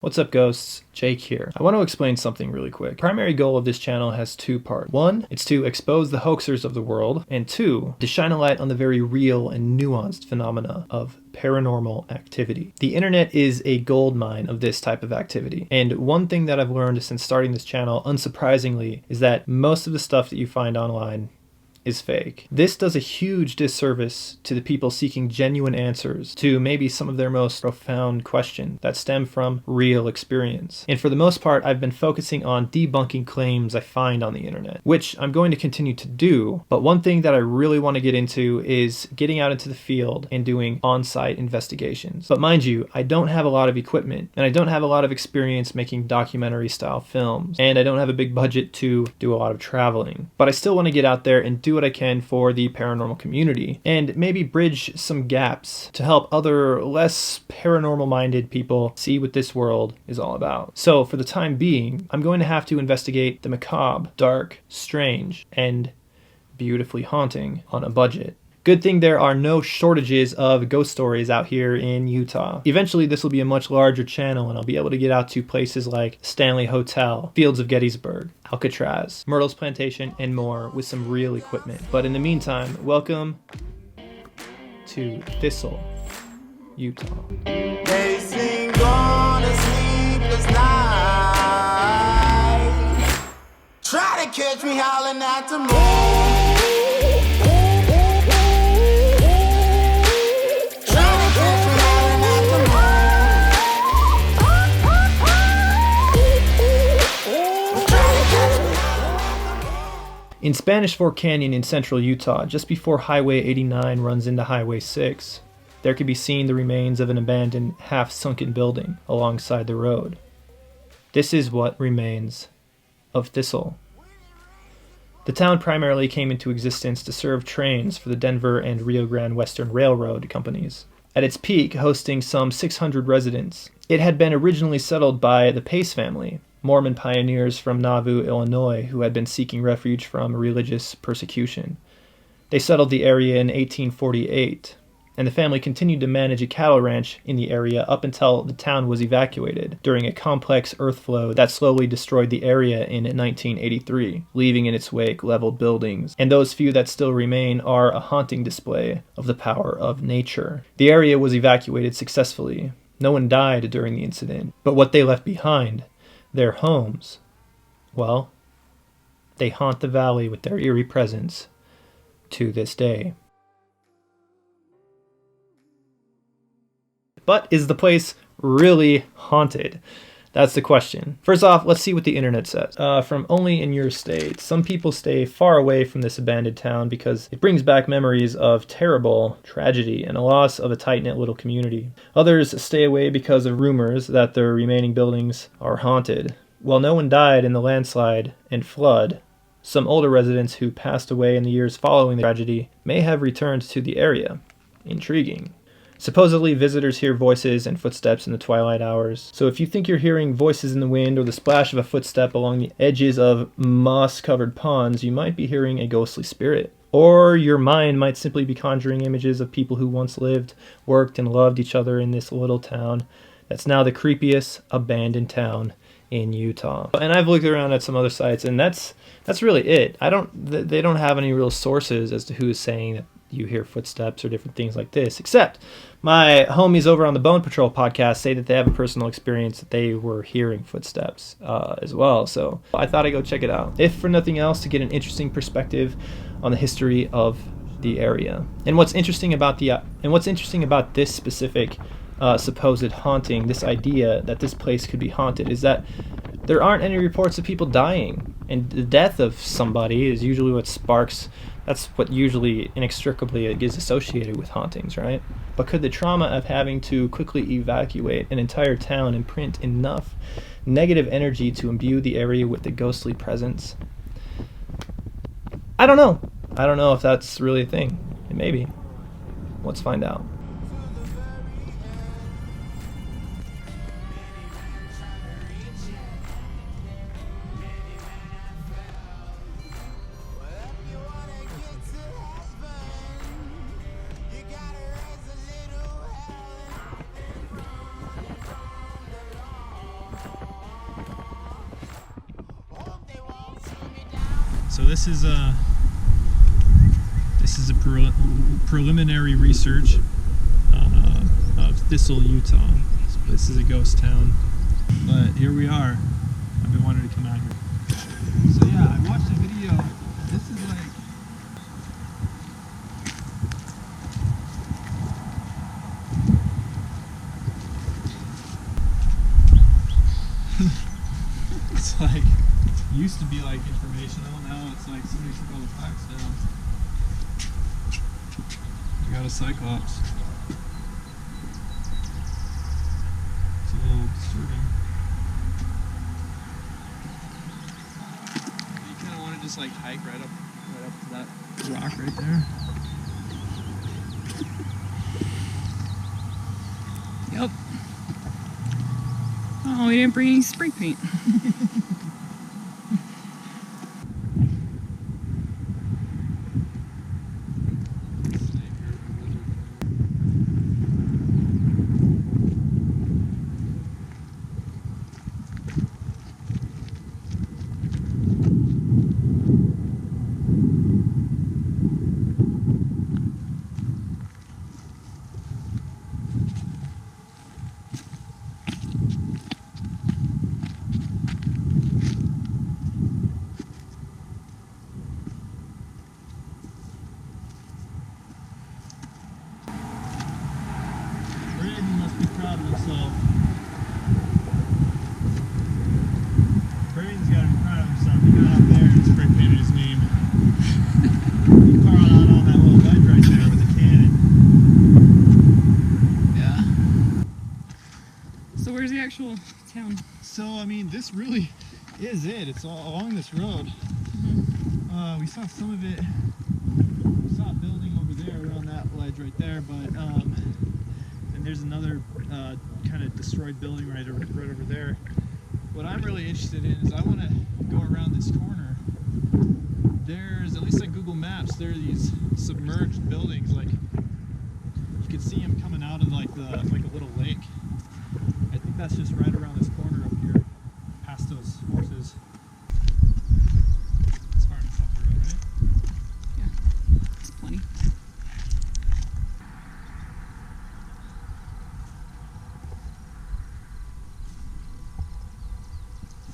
What's up, ghosts? Jake here. I want to explain something really quick. The primary goal of this channel has two parts. One, it's to expose the hoaxers of the world, and two, to shine a light on the very real and nuanced phenomena of paranormal activity. The internet is a goldmine of this type of activity, and one thing that I've learned since starting this channel, unsurprisingly, is that most of the stuff that you find online is fake. This does a huge disservice to the people seeking genuine answers to maybe some of their most profound questions that stem from real experience. And for the most part, I've been focusing on debunking claims I find on the internet, which I'm going to continue to do. But one thing that I really want to get into is getting out into the field and doing on-site investigations. But mind you, I don't have a lot of equipment, and I don't have a lot of experience making documentary style films, and I don't have a big budget to do a lot of traveling. But I still want to get out there and do what I can for the paranormal community and maybe bridge some gaps to help other less paranormal minded people see what this world is all about. So for the time being, I'm going to have to investigate the macabre, dark, strange, and beautifully haunting on a budget. Good thing there are no shortages of ghost stories out here in Utah. Eventually this will be a much larger channel and I'll be able to get out to places like Stanley Hotel, Fields of Gettysburg, Alcatraz, Myrtle's Plantation, and more with some real equipment. But in the meantime, welcome to Thistle, Utah. They sing on a sleepless night. Try to catch me howling at the moon. In Spanish Fork Canyon in central Utah, just before Highway 89 runs into Highway 6, there can be seen the remains of an abandoned, half-sunken building alongside the road. This is what remains of Thistle. The town primarily came into existence to serve trains for the Denver and Rio Grande Western Railroad companies. At its peak, hosting some 600 residents, it had been originally settled by the Pace family, Mormon pioneers from Nauvoo, Illinois, who had been seeking refuge from religious persecution. They settled the area in 1848, and the family continued to manage a cattle ranch in the area up until the town was evacuated during a complex earth flow that slowly destroyed the area in 1983, leaving in its wake leveled buildings. And those few that still remain are a haunting display of the power of nature. The area was evacuated successfully. No one died during the incident, but what they left behind, their homes, well, they haunt the valley with their eerie presence to this day. But is the place really haunted? That's the question. First off, let's see what the internet says. From Only in Your State, some people stay far away from this abandoned town because it brings back memories of terrible tragedy and a loss of a tight-knit little community. Others stay away because of rumors that the remaining buildings are haunted. While no one died in the landslide and flood, some older residents who passed away in the years following the tragedy may have returned to the area. Intriguing. Supposedly, visitors hear voices and footsteps in the twilight hours. So if you think you're hearing voices in the wind or the splash of a footstep along the edges of moss-covered ponds, you might be hearing a ghostly spirit. Or your mind might simply be conjuring images of people who once lived, worked, and loved each other in this little town that's now the creepiest abandoned town in Utah. And I've looked around at some other sites, and that's really it. They don't have any real sources as to who is saying that you hear footsteps or different things like this, except my homies over on the Bone Patrol podcast say that they have a personal experience that they were hearing footsteps as well. So I thought I'd go check it out, if for nothing else, to get an interesting perspective on the history of the area. And what's interesting about this specific supposed haunting, this idea that this place could be haunted, is that there aren't any reports of people dying, and the death of somebody is usually what sparks. That's what usually inextricably is associated with hauntings, right? But could the trauma of having to quickly evacuate an entire town imprint enough negative energy to imbue the area with a ghostly presence? I don't know. I don't know if that's really a thing. It may be. Let's find out. So this is a preliminary research of Thistle, Utah. So this is a ghost town, but here we are. I've been wanting to come out here. So yeah, I watched a video. This is like it's like used to be like informational. Now it's like somebody took all the facts down. I got a cyclops. It's a little disturbing. You kind of want to just like hike right up to that rock right there. Yep. Oh, we didn't bring any spray paint. Brandon must be proud of himself. Brandon's got to be proud of himself. He got up there and spray painted his name. He carved out on that little ledge right there with a cannon. Yeah. So where's the actual town? So, I mean, this really is it. It's all along this road. We saw some of it. We saw a building over there around that ledge right there, but and there's another kind of destroyed building right over there. What I'm really interested in is I want to go around this corner. There's, at least on Google Maps, there are these submerged buildings. Like you can see them coming out of like a little lake. I think that's just right around this corner up here, past those horses. It's far enough up the road, right? Yeah, it's plenty.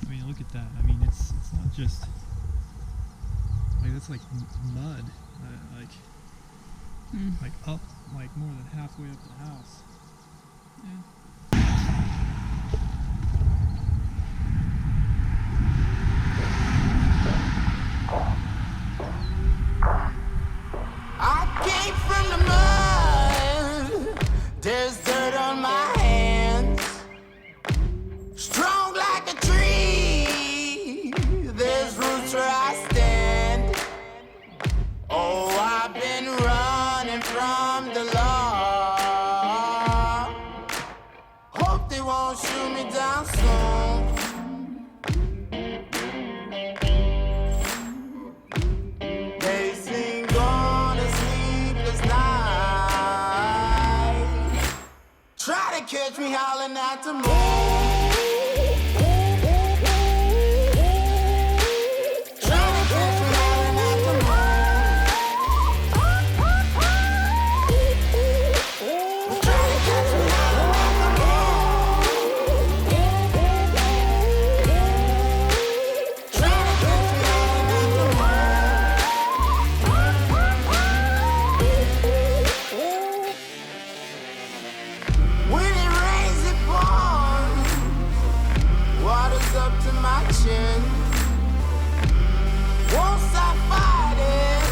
I mean, look at that. I mean, it's not just like that's like mud, like up, like more than halfway up the house. Yeah. I came from the mud. There's dirt on my hands. Strong like a tree. There's roots where I stand. Oh, I've been running from the law. Hope they won't shoot me down soon. They sing on a sleepless night. Try to catch me howling at the moon. Try to catch me howling at the moon. Try to catch me howling at the moon. Try to catch me howling at the moon. When it rains, it pours. Water's up to my chin. Won't stop fighting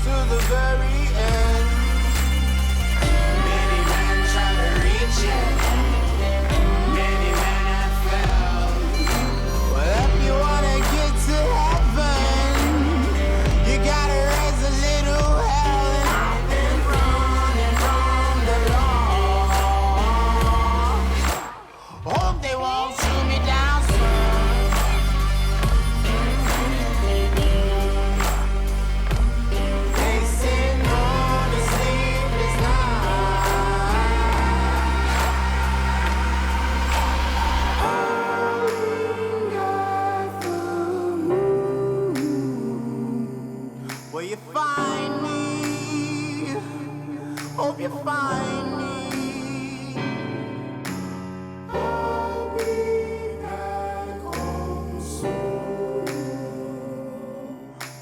to the very end. Many men try to reach it. Many men have failed. But if you wanna get to heaven, you gotta raise a little hell. And I've been running from the law. Hope they won't shoot me down soon. They say no to sleepless night. hope you find me. I'll be back home soon.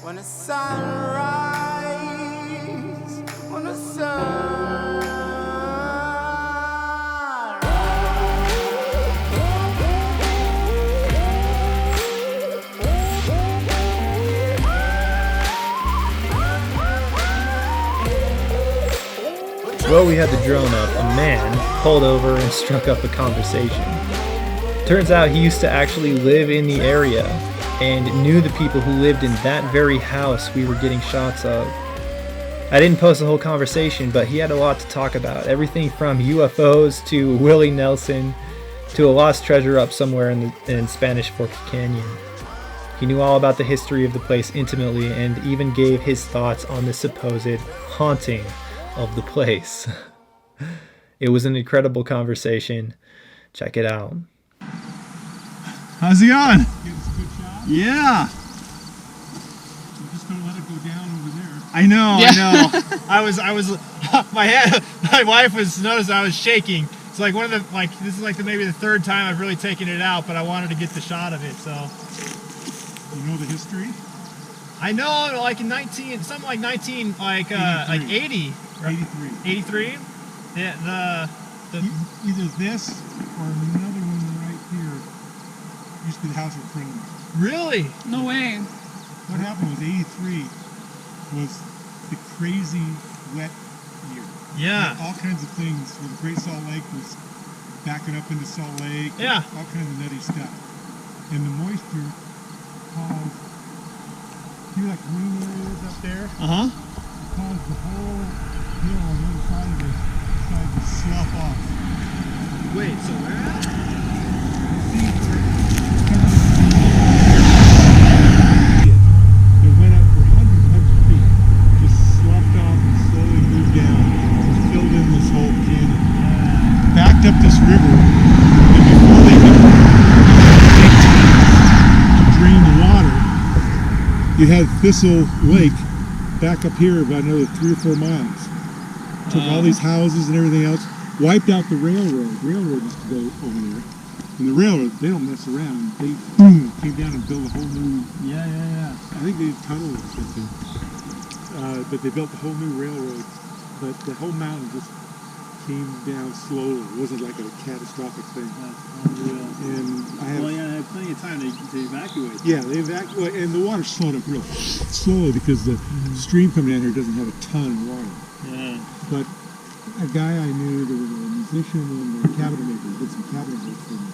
When the sunrise, when the sun. Well, we had the drone up. A man pulled over and struck up a conversation. Turns out he used to actually live in the area and knew the people who lived in that very house we were getting shots of. I didn't post the whole conversation, but he had a lot to talk about. Everything from UFOs to Willie Nelson to a lost treasure up somewhere in Spanish Fork Canyon. He knew all about the history of the place intimately and even gave his thoughts on the supposed haunting of the place. It was an incredible conversation. Check it out. How's it going? Get us a good shot. Yeah. You just don't let it go down over there. I know. Yeah. I know. I was. My wife was noticed I was shaking. It's like one of the this is maybe the third time I've really taken it out, but I wanted to get the shot of it. So You know the history? I know, like in 19, something like 19, like 80, 83. 83. Yeah, the Either this or another one right here used to be the house in front of me. really. No way. What happened was 83 was the crazy wet year. Yeah. All kinds of things. When the Great Salt Lake was backing up into Salt Lake. Yeah. All kinds of nutty stuff. And the moisture caused, see like green areas up there? Uh huh. Caused the whole hill on the other side of it started to slough off. Wait. So where at? It went up for hundreds of feet, just sloughed off and slowly moved down and filled in this whole canyon. Backed up this river, and before they could take time to drain the water, you had Thistle Lake back up here about another 3 or 4 miles. Took all these houses and everything else, wiped out the railroad. Railroad used to go over there. And the railroad, they don't mess around. They boom, came down and built a whole new. Yeah. I think they did tunnels or something. But they built a whole new railroad. But the whole mountain just came down slowly. It wasn't like a catastrophic thing. That's unreal. And I have. Well, yeah, I had plenty of time to evacuate. Yeah, they evacuated, and the water slowed up real slowly because the stream coming down here doesn't have a ton of water. Yeah. But a guy I knew, there was a musician and a cabinet maker, did some cabinet work for me.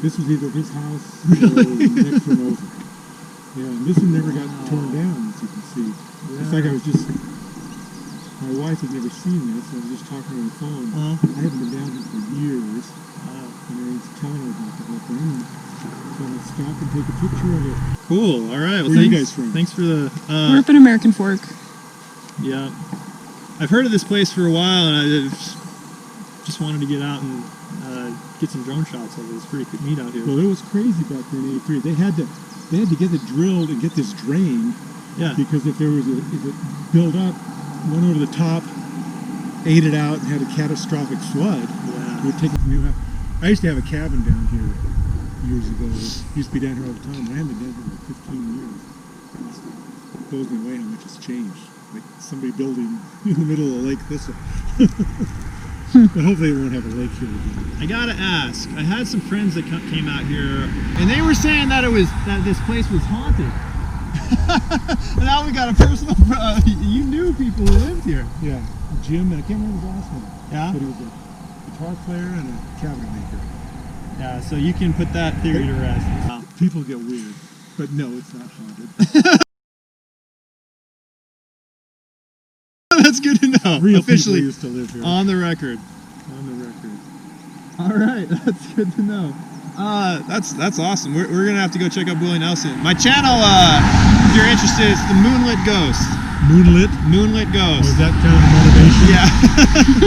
This was either his house or the next one over. Yeah, and this one never got torn down, as you can see. It's like I was just, my wife had never seen this, and I was just talking on the phone. I hadn't been down here for years, and I was telling her about the whole thing. So I stopped and take a picture of it. Cool. All right. Well, Where are you thanks, guys from? Thanks for the. We're up in American Fork. Yeah. I've heard of this place for a while, and I just wanted to get out and get some drone shots of it. It's pretty neat out here. Well, it was crazy back then in '83. They had to get it drilled and get this drain. Yeah. Because if it built up, went over the top, ate it out, and had a catastrophic flood, it would take a new house. I used to have a cabin down here years ago. Used to be down here all the time. I haven't been down here for 15 years. It blows me away how much has changed. Like somebody building in the middle of Lake Thistle. But hopefully we won't have a lake here again. I gotta ask. I had some friends that came out here, and they were saying that this place was haunted. And now we got a personal. You knew people who lived here. Yeah, Jim, and I can't remember his last name. Yeah. But he was a guitar player and a cabinet maker. Yeah. So you can put that theory to rest. People get weird, but no, it's not haunted. That's good to know. Real Officially people used to live here. on the record. On the record. All right, that's good to know. That's awesome. We're gonna have to go check out Willie Nelson. My channel, if you're interested, it's the Moonlit Ghost. Moonlit Ghost. Was that kind of motivation? Yeah.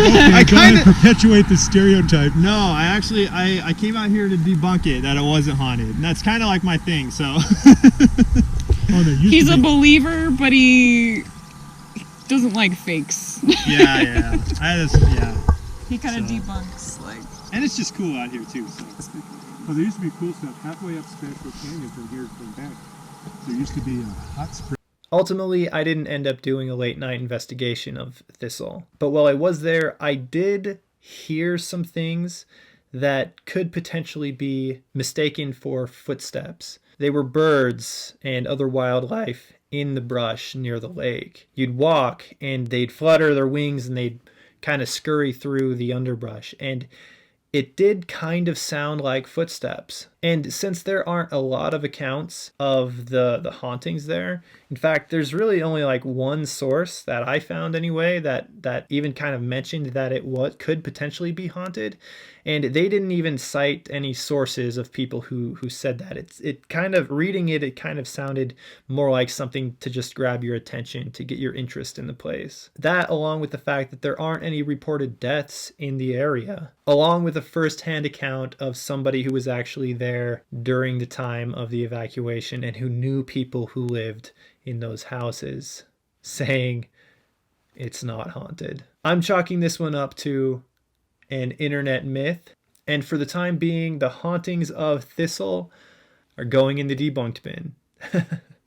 Okay, I don't kind of. perpetuate the stereotype. No, I actually I came out here to debunk it that it wasn't haunted, and that's kind of like my thing. So. Oh, there used He's to a be. believer, but he doesn't like fakes. Yeah. He kind of So- debunks like. And it's just cool out here too. So. Well, there used to be cool stuff halfway up Speculated Canyon from here from back. There used to be a hot spring. Ultimately, I didn't end up doing a late night investigation of Thistle. But while I was there, I did hear some things that could potentially be mistaken for footsteps. They were birds and other wildlife in the brush near the lake. You'd walk and they'd flutter their wings and they'd kind of scurry through the underbrush. And it did kind of sound like footsteps. And since there aren't a lot of accounts of the hauntings there, in fact, there's really only like one source that I found anyway that even kind of mentioned that it could potentially be haunted. And they didn't even cite any sources of people who said that. It kind of, reading it kind of sounded more like something to just grab your attention, to get your interest in the place. That, along with the fact that there aren't any reported deaths in the area, along with a first-hand account of somebody who was actually there during the time of the evacuation and who knew people who lived in those houses, saying it's not haunted. I'm chalking this one up to an internet myth, and for the time being, the hauntings of Thistle are going in the debunked bin.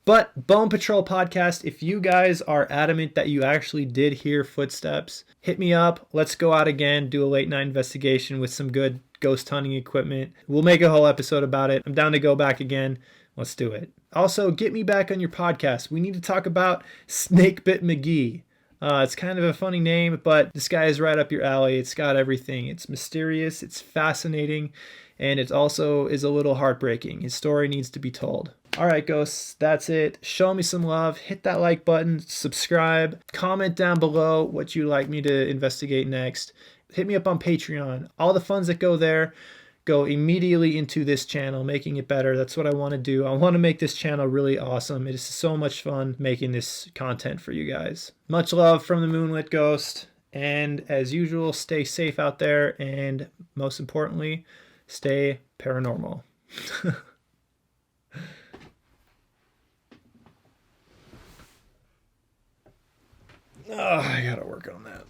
But Bone Patrol Podcast, if you guys are adamant that you actually did hear footsteps, hit me up. Let's go out again, do a late night investigation with some good ghost hunting equipment. We'll make a whole episode about it. I'm down to go back again. Let's do it. Also, get me back on your podcast. We need to talk about Snakebit McGee. It's kind of a funny name, but this guy is right up your alley. It's got everything. It's mysterious, it's fascinating, and it also is a little heartbreaking. His story needs to be told. All right, ghosts, that's it. Show me some love. Hit that like button, subscribe, comment down below what you'd like me to investigate next. Hit me up on Patreon. All the funds that go there go immediately into this channel, making it better. That's what I want to do. I want to make this channel really awesome. It is so much fun making this content for you guys. Much love from the Moonlit Ghost. And as usual, stay safe out there. And most importantly, stay paranormal. Oh, I gotta work on that.